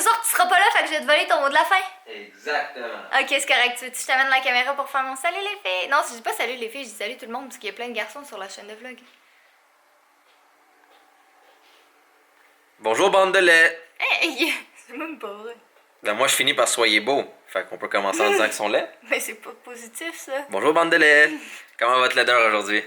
soir, tu seras pas là, fait que je vais te voler ton mot de la fin. Exactement. Ok, c'est correct. Tu veux que je t'amène la caméra pour faire mon salut les filles? Non, je dis pas salut les filles, je dis salut tout le monde parce qu'il y a plein de garçons sur la chaîne de vlog. Bonjour, bande de lait. Hey, c'est même pas vrai. Ben, moi, je finis par soyez beau. Fait qu'on peut commencer en disant qu'ils sont laids. Mais c'est pas positif ça. Bonjour, bande de lait. Comment va votre laideur aujourd'hui?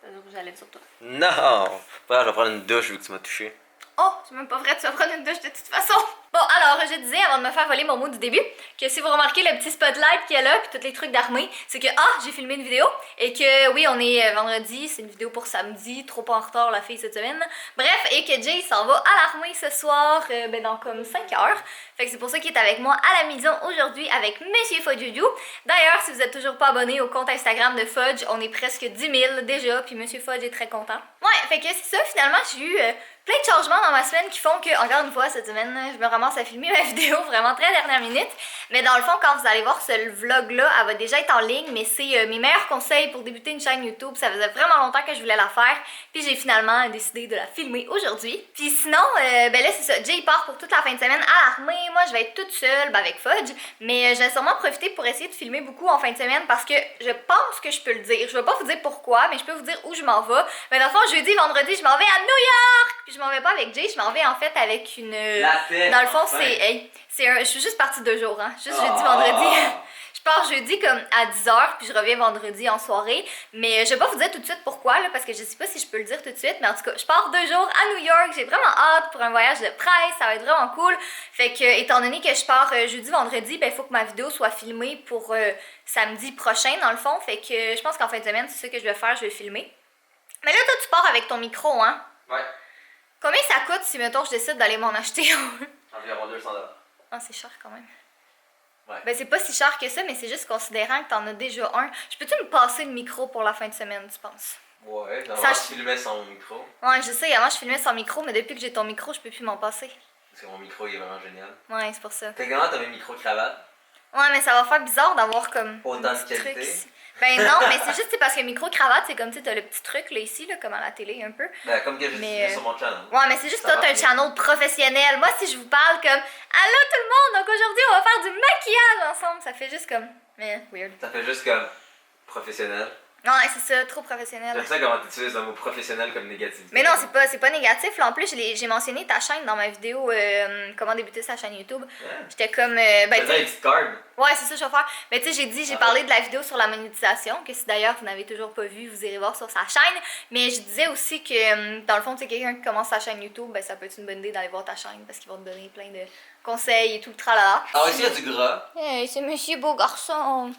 Ça veut dire que j'allais sur toi. Non! Frère, je vais prendre une douche vu que tu m'as touché. Oh, c'est même pas vrai, tu vas prendre une douche de toute façon. Bon, alors, je disais avant de me faire voler mon mot du début que si vous remarquez le petit spotlight qu'il y a là, puis tous les trucs d'armée, c'est que j'ai filmé une vidéo et que oui, on est vendredi, c'est une vidéo pour samedi, trop pas en retard la fille cette semaine. Bref, et que Jay s'en va à l'armée ce soir, dans comme 5 heures. Fait que c'est pour ça qu'il est avec moi à la maison aujourd'hui avec Monsieur Fudge. D'ailleurs, si vous êtes toujours pas abonné au compte Instagram de Fudge, on est presque 10 000 déjà, puis Monsieur Fudge est très content. Ouais, fait que c'est ça, finalement, j'ai eu plein de changements dans ma semaine qui font que, encore une fois, cette semaine, je me ramasse à filmer ma vidéo vraiment très dernière minute. Mais dans le fond, quand vous allez voir ce vlog-là, elle va déjà être en ligne, mais c'est mes meilleurs conseils pour débuter une chaîne YouTube. Ça faisait vraiment longtemps que je voulais la faire, puis j'ai finalement décidé de la filmer aujourd'hui. Puis sinon, ben là, c'est ça, Jay part pour toute la fin de semaine à l'armée. Moi, je vais être toute seule avec Fudge, mais je vais sûrement profiter pour essayer de filmer beaucoup en fin de semaine parce que je pense que je peux le dire. Je vais pas vous dire pourquoi, mais je peux vous dire où je m'en vais. Mais dans le fond, jeudi, vendredi, je m'en vais à New York! Puis je m'en vais pas avec Jay, je m'en vais en fait avec une... Dans le fond, c'est... Hey, je suis juste partie 2 jours, hein. Juste jeudi, vendredi. Je pars jeudi comme à 10h, puis je reviens vendredi en soirée. Mais je vais pas vous dire tout de suite pourquoi, là, parce que je sais pas si je peux le dire tout de suite. Mais en tout cas, je pars 2 jours à New York. J'ai vraiment hâte pour un voyage de presse. Ça va être vraiment cool. Fait que, étant donné que je pars jeudi, vendredi, ben il faut que ma vidéo soit filmée pour samedi prochain, dans le fond. Fait que je pense qu'en fin de semaine, c'est ça que je vais faire, je vais filmer. Mais là, toi, tu pars avec ton micro, hein? Ouais. Combien ça coûte si, mettons, je décide d'aller m'en acheter un? Environ 200$. Ah, c'est cher quand même. Ouais. Ben, c'est pas si cher que ça, mais c'est juste considérant que t'en as déjà un. Je peux-tu me passer le micro pour la fin de semaine, tu penses? Ouais, Ça, normalement, je filmais sans mon micro. Ouais, je sais, avant je filmais sans micro, mais depuis que j'ai ton micro, je peux plus m'en passer. Parce que mon micro, il est vraiment génial. Ouais, c'est pour ça. Techniquement, t'avais un micro-cravate. Ouais, mais ça va faire bizarre d'avoir comme. Autant un de petit truc qualité. ici. Ben non, mais c'est juste parce que micro-cravate, c'est comme tu sais, t'as le petit truc là ici, là, comme à la télé un peu. Ben, comme que j'ai Mais, dit sur mon channel. Ouais, mais c'est juste Ça toi, va t'as un bien. channel professionnel. Moi, si je vous parle comme allô tout le monde, donc aujourd'hui on va faire du maquillage ensemble, ça fait juste comme. Mais weird. Ça fait juste comme professionnel. Non, c'est ça, trop professionnel. J'aime ça comment tu utilises le mot professionnel comme négatif. Mais non, c'est pas négatif. Là, en plus, j'ai mentionné ta chaîne dans ma vidéo comment débuter sa chaîne YouTube. Ouais. J'étais comme. Ben, Ben, une petite card. ouais, c'est ça que je vais faire. Mais tu sais, j'ai parlé de la vidéo sur la monétisation, que si d'ailleurs vous n'avez toujours pas vu, vous irez voir sur sa chaîne. Mais je disais aussi que, dans le fond, tu sais, quelqu'un qui commence sa chaîne YouTube, ben ça peut être une bonne idée d'aller voir ta chaîne parce qu'ils vont te donner plein de conseils et tout le tralala. Ah, ici, il y a du gras. Hey, c'est Monsieur Beau Garçon.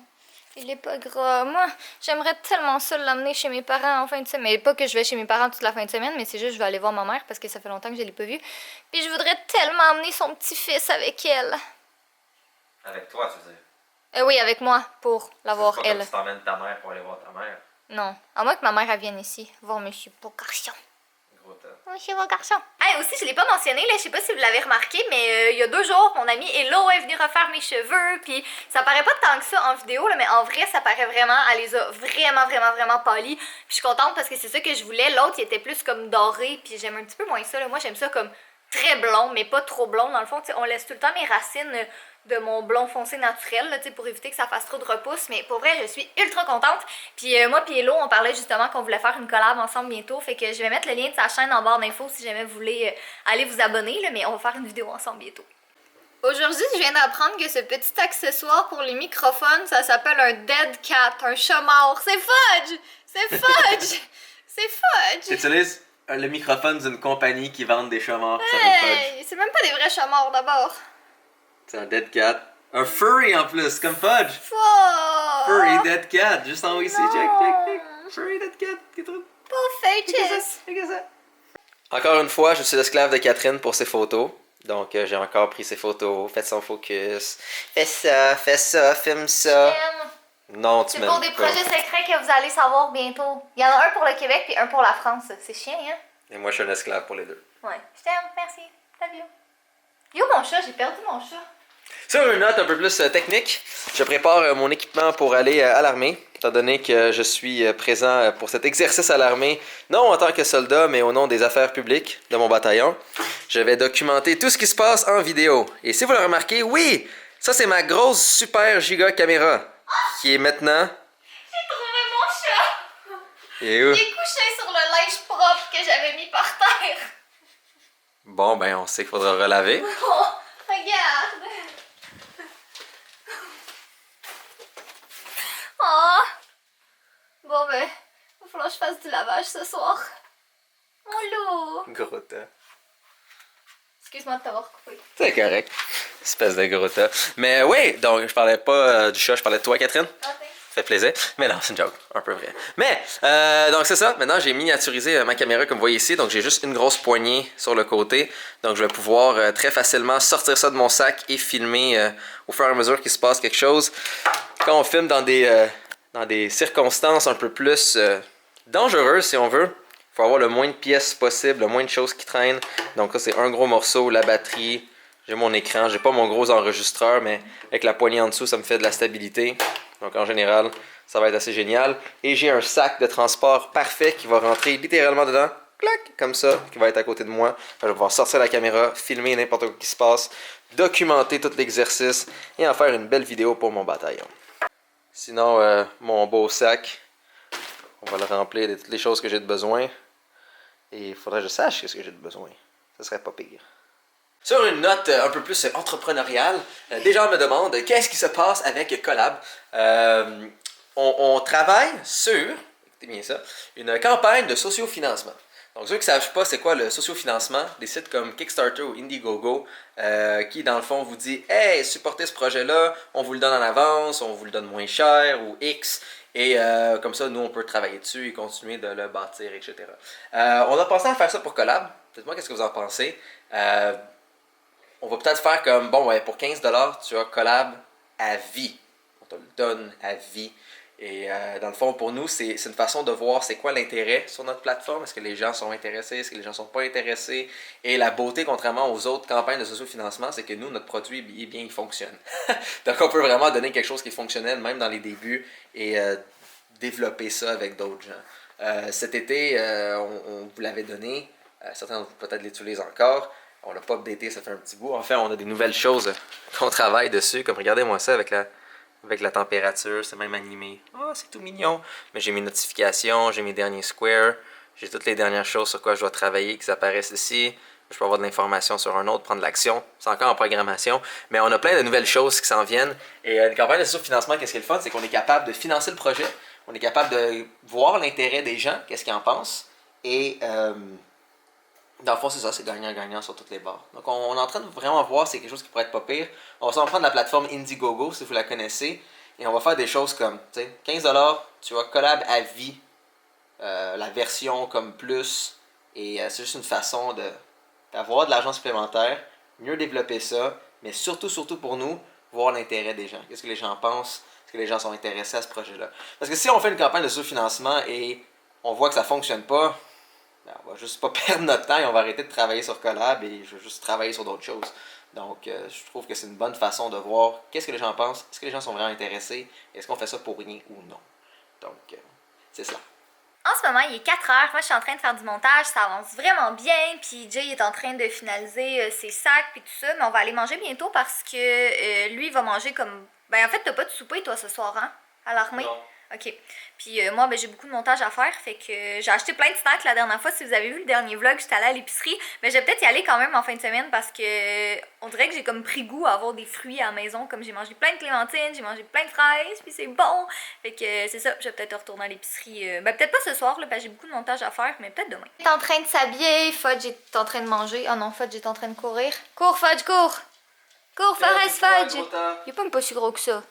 Il est pas gras. Moi, j'aimerais tellement ça l'emmener chez mes parents en fin de semaine. Mais pas que je vais chez mes parents toute la fin de semaine, mais c'est juste que je vais aller voir ma mère parce que ça fait longtemps que je l'ai pas vue. Puis je voudrais tellement emmener son petit-fils avec elle. Avec toi, tu veux dire. Oui, avec moi, pour la voir C'est pas elle. comme si t'emmènes ta mère pour aller voir ta mère. Non, à moins que ma mère elle vienne ici, voir Monsieur Beau Garçon. Gros top. Monsieur Beau Garçon. Hey, aussi, je l'ai pas mentionné, là, je sais pas si vous l'avez remarqué, mais il y a 2 jours, mon amie Hello est venue refaire mes cheveux, puis ça paraît pas tant que ça en vidéo, là, mais en vrai, ça paraît vraiment, elle les a vraiment polis. Puis je suis contente parce que c'est ça que je voulais. L'autre, il était plus comme doré, puis j'aime un petit peu moins ça, là. Moi, j'aime ça comme très blond, mais pas trop blond. Dans le fond, on laisse tout le temps mes racines de mon blond foncé naturel là, pour éviter que ça fasse trop de repousse. Mais pour vrai, je suis ultra contente. Puis moi puis Hello, on parlait justement qu'on voulait faire une collab ensemble bientôt. Fait que je vais mettre le lien de sa chaîne en barre d'infos si jamais vous voulez aller vous abonner. Là, mais on va faire une vidéo ensemble bientôt. Aujourd'hui, je viens d'apprendre que ce petit accessoire pour les microphones, ça s'appelle un dead cat, un chat mort. C'est Fudge! C'est Fudge! C'est Fudge! Tu utilises le microphone d'une compagnie qui vend des chats morts qui s'appelle Fudge. Hey, c'est même pas des vrais chats morts d'abord. C'est un dead cat. Un furry en plus, comme Fudge. Fudge! Furry dead cat. Juste en haut ici, Non. check. Furry dead cat. T'es trop... Pauvre Fages! Encore une fois, je suis l'esclave de Catherine pour ses photos. Donc, j'ai encore pris ses photos, fait son focus. Fais ça, filme ça. Non, tu C'est m'aimes pour des pas. projets secrets que vous allez savoir bientôt. Il y en a un pour le Québec et un pour la France. C'est chiant, hein? Et moi, je suis un esclave pour les deux. Ouais. Je t'aime, merci. Love you. Yo, mon chat, j'ai perdu mon chat. Sur une note un peu plus technique, je prépare mon équipement pour aller à l'armée. étant donné que je suis présent pour cet exercice à l'armée, non en tant que soldat, mais au nom des affaires publiques de mon bataillon. Je vais documenter tout ce qui se passe en vidéo. Et si vous le remarquez, oui, ça c'est ma grosse super giga caméra, qui est maintenant... J'ai trouvé mon chat! Il est où? Il est couché sur le linge propre que j'avais mis par terre. Bon, ben on sait qu'il faudra relaver. Oh, regarde! Oh! Bon ben, il va falloir que je fasse du lavage ce soir. Mon loup! Gros tas. Excuse-moi de t'avoir coupé. C'est correct. Espèce de gros tas. Mais oui, donc je parlais pas du chat, je parlais de toi, Catherine. Ah, thanks. Ça fait plaisir. Mais non, c'est une joke, un peu vrai. Mais, donc c'est ça. Maintenant, j'ai miniaturisé ma caméra comme vous voyez ici. Donc j'ai juste une grosse poignée sur le côté. Donc je vais pouvoir très facilement sortir ça de mon sac et filmer au fur et à mesure qu'il se passe quelque chose. Quand on filme dans des circonstances un peu plus dangereuses, si on veut, il faut avoir le moins de pièces possible, le moins de choses qui traînent. Donc là, c'est un gros morceau, la batterie. J'ai mon écran, j'ai pas mon gros enregistreur, mais avec la poignée en dessous, ça me fait de la stabilité. Donc en général, ça va être assez génial. Et j'ai un sac de transport parfait qui va rentrer littéralement dedans, clac, comme ça, qui va être à côté de moi. Je vais pouvoir sortir la caméra, filmer n'importe quoi qui se passe, documenter tout l'exercice et en faire une belle vidéo pour mon bataillon. Sinon, mon beau sac, on va le remplir de toutes les choses que j'ai de besoin. Et il faudrait que je sache ce que j'ai de besoin. Ça serait pas pire. Sur une note un peu plus entrepreneuriale, des gens me demandent qu'est-ce qui se passe avec Collab. On travaille sur, écoutez bien ça, une campagne de sociofinancement. Donc ceux qui ne savent pas c'est quoi le sociofinancement, des sites comme Kickstarter ou Indiegogo, qui dans le fond vous dit « Hey, supportez ce projet-là, on vous le donne en avance, on vous le donne moins cher ou X ». Et comme ça, nous, on peut travailler dessus et continuer de le bâtir, etc. On a pensé à faire ça pour Collab. Dites-moi qu'est-ce que vous en pensez. On va peut-être faire comme, bon, ouais, pour 15$, tu as Collab à vie. On te le donne à vie. Et dans le fond, pour nous, c'est une façon de voir c'est quoi l'intérêt sur notre plateforme. Est-ce que les gens sont intéressés? Est-ce que les gens ne sont pas intéressés? Et la beauté, contrairement aux autres campagnes de sociofinancement, c'est que nous, notre produit, il fonctionne. Donc, on peut vraiment donner quelque chose qui est fonctionnel, même dans les débuts, et développer ça avec d'autres gens. Cet été, on vous l'avait donné. Certains d'entre vous peut-être l'utilisent encore. On l'a pas updaté, ça fait un petit bout. Enfin, on a des nouvelles choses qu'on travaille dessus. Comme regardez-moi ça avec la température, c'est même animé. Oh, c'est tout mignon. Mais j'ai mes notifications, j'ai mes derniers squares, j'ai toutes les dernières choses sur quoi je dois travailler qui apparaissent ici. Je peux avoir de l'information sur un autre, prendre de l'action. C'est encore en programmation. Mais on a plein de nouvelles choses qui s'en viennent. Et une campagne de financement, qu'est-ce qui est le fun? C'est qu'on est capable de financer le projet. On est capable de voir l'intérêt des gens, qu'est-ce qu'ils en pensent. Et dans le fond, c'est ça, c'est gagnant-gagnant sur toutes les barres. Donc, on est en train de vraiment voir si c'est quelque chose qui pourrait être pas pire. On va s'en prendre la plateforme Indiegogo, si vous la connaissez. Et on va faire des choses comme, tu sais, 15$, tu vois, collab à vie, la version comme plus. Et c'est juste une façon d'avoir de l'argent supplémentaire, mieux développer ça, mais surtout pour nous, voir l'intérêt des gens. Qu'est-ce que les gens pensent? Est-ce que les gens sont intéressés à ce projet-là? Parce que si on fait une campagne de sous-financement et on voit que ça fonctionne pas, ben, on va juste pas perdre notre temps et on va arrêter de travailler sur Collab et je vais juste travailler sur d'autres choses. Donc, je trouve que c'est une bonne façon de voir qu'est-ce que les gens pensent, est-ce que les gens sont vraiment intéressés, est-ce qu'on fait ça pour rien ou non. Donc, c'est ça. En ce moment, il est 4 heures. Moi, je suis en train de faire du montage. Ça avance vraiment bien. Puis Jay est en train de finaliser ses sacs puis tout ça. Mais on va aller manger bientôt parce que lui, il va manger comme... Ben, en fait, t'as pas de souper, toi, ce soir, hein? À l'armée? Non. OK. Puis moi, ben, j'ai beaucoup de montage à faire. Fait que j'ai acheté plein de snacks la dernière fois. Si vous avez vu le dernier vlog, j'étais allée à l'épicerie. Mais je vais peut-être y aller quand même en fin de semaine parce que on dirait que j'ai comme pris goût à avoir des fruits à la maison. Comme j'ai mangé plein de clémentines, j'ai mangé plein de fraises, puis c'est bon. Fait que c'est ça, je vais peut-être retourner à l'épicerie. Ben peut-être pas ce soir, là, parce que j'ai beaucoup de montage à faire, mais peut-être demain. Il est en train de s'habiller, Fudge est en train de manger. Oh non, Fudge est en train de courir. Cours, Fudge, cours! Cours, Forrest, Fudge! Il est pas même pas si gros que ça.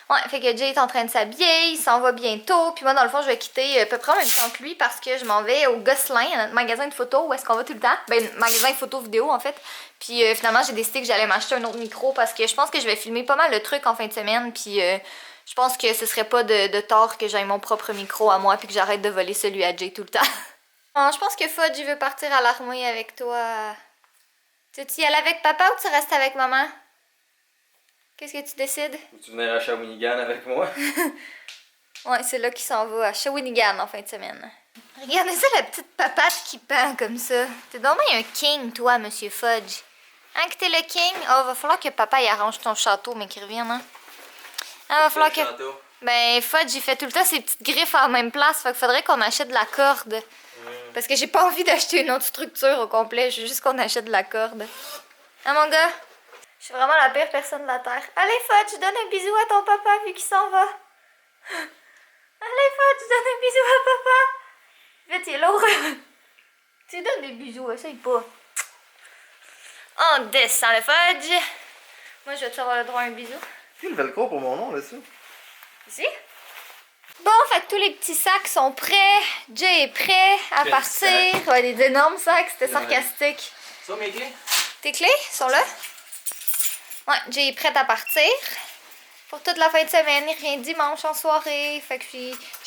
Ouais, fait que Jay est en train de s'habiller, il s'en va bientôt. Puis moi, dans le fond, je vais quitter à peu près en même temps que lui parce que je m'en vais au Gosselin, à notre magasin de photos où est-ce qu'on va tout le temps. Ben, magasin de photos vidéo en fait. Puis finalement, j'ai décidé que j'allais m'acheter un autre micro parce que je pense que je vais filmer pas mal le truc en fin de semaine. Puis je pense que ce serait pas de tort que j'aille mon propre micro à moi puis que j'arrête de voler celui à Jay tout le temps. Bon, je pense que Fudge veut partir à l'armée avec toi. Tu y aller avec papa ou tu restes avec maman? Qu'est-ce que tu décides? Veux-tu venir à Shawinigan avec moi? Ouais, c'est là qu'il s'en va, à Shawinigan en fin de semaine. Regardez ça, la petite papate qui pend comme ça. T'es donc bien un king, toi, Monsieur Fudge. Hein, que t'es le king? Oh, va falloir que papa y arrange ton château, mais qu'il revienne, hein. Ah, va falloir que... Ben, Fudge, il fait tout le temps ses petites griffes à la même place, fait qu'il faudrait qu'on achète de la corde. Parce que j'ai pas envie d'acheter une autre structure au complet, je veux juste qu'on achète de la corde. Hein, mon gars? Je suis vraiment la pire personne de la Terre. Allez, Fudge, donne un bisou à ton papa vu qu'il s'en va. Allez, Fudge, donne un bisou à papa. Vite, il est lourd. Tu donnes des bisous, essaye pas. On descend le Fudge. Moi, je vais-tu avoir le droit à un bisou? Il y a le velcro pour mon nom là-dessus. Ici? Bon, fait que tous les petits sacs sont prêts. Jay est prêt à partir. Ouais, des énormes sacs, c'était sarcastique. Ça, mes clés? Tes clés sont là? Ouais, Jay est prête à partir. Pour toute la fin de semaine, il revient dimanche en soirée. Fait que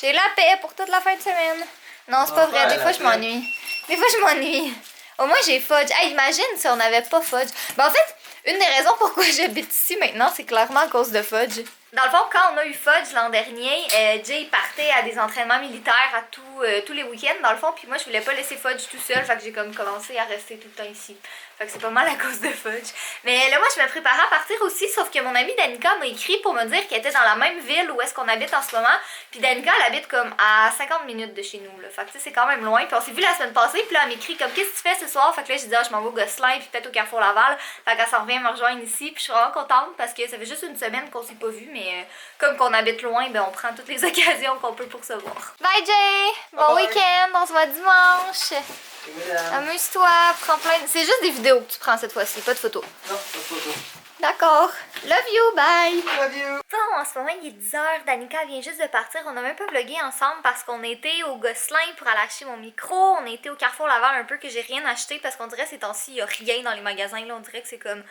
j'ai la paix pour toute la fin de semaine. Non, c'est pas vrai, des fois je m'ennuie. Des fois je m'ennuie. Au moins j'ai Fudge. Hey, imagine si on n'avait pas Fudge. Ben en fait, une des raisons pourquoi j'habite ici maintenant, c'est clairement à cause de Fudge. Dans le fond, quand on a eu Fudge l'an dernier, Jay partait à des entraînements militaires à tous les week-ends, dans le fond, puis moi je voulais pas laisser Fudge tout seul, fait que j'ai comme commencé à rester tout le temps ici. Fait que c'est pas mal à cause de Fudge. Mais là, moi, je me préparais à partir aussi, sauf que mon amie Danica m'a écrit pour me dire qu'elle était dans la même ville où est-ce qu'on habite en ce moment. Puis Danica, elle habite comme à 50 minutes de chez nous, là. Fait que tu sais, c'est quand même loin. Puis on s'est vu la semaine passée, puis là, elle m'écrit comme qu'est-ce que tu fais ce soir? Fait que là, j'ai dit, ah, je m'en vais au Gosselin, puis peut-être au Carrefour Laval. Fait qu'elle s'en revient me rejoindre ici, puis je suis vraiment contente parce que ça fait juste une semaine qu'on s'est pas vu, mais comme qu'on habite loin, ben on prend toutes les occasions qu'on peut pour se voir. Bye Jay! Bon week-end, on se voit dimanche! Amuse-toi, prends plein de... C'est juste des vidéos que tu prends cette fois-ci, pas de photos. Non, pas de photo. D'accord. Love you, bye! Love you! Bon, en ce moment, il est 10h. Danica vient juste de partir. On a même pas vlogué ensemble parce qu'on était au Gosselin pour aller acheter mon micro. On était au Carrefour Laval un peu que j'ai rien acheté parce qu'on dirait ces temps-ci, il y a rien dans les magasins. Là, on dirait que c'est comme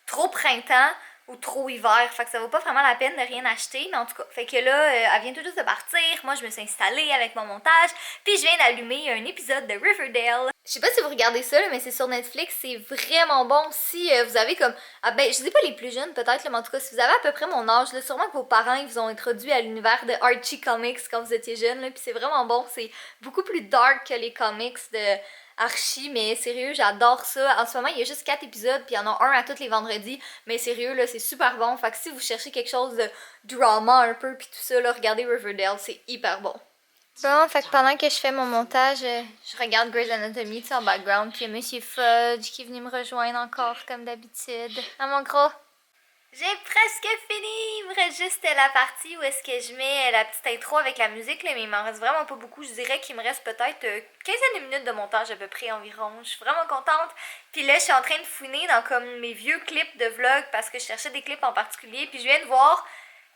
trop printemps ou trop hiver. Fait que ça vaut pas vraiment la peine de rien acheter. Mais en tout cas, fait que là, elle vient tout juste de partir. Moi, je me suis installée avec mon montage. Puis je viens d'allumer un épisode de Riverdale. Je sais pas si vous regardez ça, là, mais c'est sur Netflix. C'est vraiment bon. Si vous avez comme... Ah ben, je sais pas les plus jeunes peut-être, mais en tout cas, si vous avez à peu près mon âge, là, sûrement que vos parents ils vous ont introduit à l'univers de Archie Comics quand vous étiez jeune. Puis c'est vraiment bon. C'est beaucoup plus dark que les comics de... Archie, mais sérieux, j'adore ça. En ce moment, il y a juste 4 épisodes, puis il y en a un à tous les vendredis. Mais sérieux, là, c'est super bon. Fait que si vous cherchez quelque chose de drama un peu, puis tout ça, là, regardez Riverdale, c'est hyper bon. Bon, fait que pendant que je fais mon montage, je regarde Grey's Anatomy, tu sais, en background, puis il y a Monsieur Fudge qui est venu me rejoindre encore, comme d'habitude. Ah, mon gros! J'ai presque fini! Il me reste juste la partie où est-ce que je mets la petite intro avec la musique, là, mais il m'en reste vraiment pas beaucoup. Je dirais qu'il me reste peut-être 15 de minutes de montage à peu près environ. Je suis vraiment contente. Puis là, je suis en train de fouiner dans comme mes vieux clips de vlog parce que je cherchais des clips en particulier. Puis je viens de voir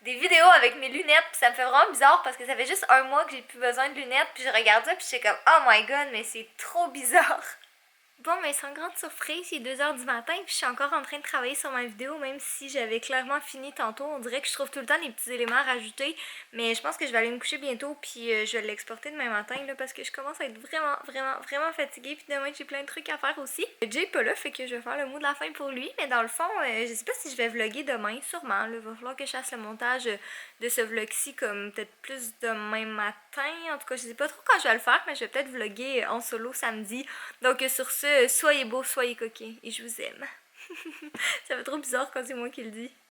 des vidéos avec mes lunettes, puis ça me fait vraiment bizarre parce que ça fait juste un mois que j'ai plus besoin de lunettes. Puis je regarde ça, puis j'étais comme « Oh my god, mais c'est trop bizarre! » Bon, mais sans grande surprise, il est 2h du matin puis je suis encore en train de travailler sur ma vidéo, même si j'avais clairement fini tantôt. On dirait que je trouve tout le temps des petits éléments à rajouter, mais je pense que je vais aller me coucher bientôt puis je vais l'exporter demain matin là, parce que je commence à être vraiment fatiguée puis demain j'ai plein de trucs à faire aussi. Jay est pas là, fait que je vais faire le mot de la fin pour lui, mais dans le fond, je sais pas si je vais vlogger demain, sûrement. Là, il va falloir que je fasse le montage de ce vlog-ci comme peut-être plus demain matin. En tout cas, je sais pas trop quand je vais le faire, mais je vais peut-être vlogger en solo samedi. Donc sur ce, soyez beaux, soyez coquins et je vous aime. Ça fait trop bizarre quand c'est moi qui le dis.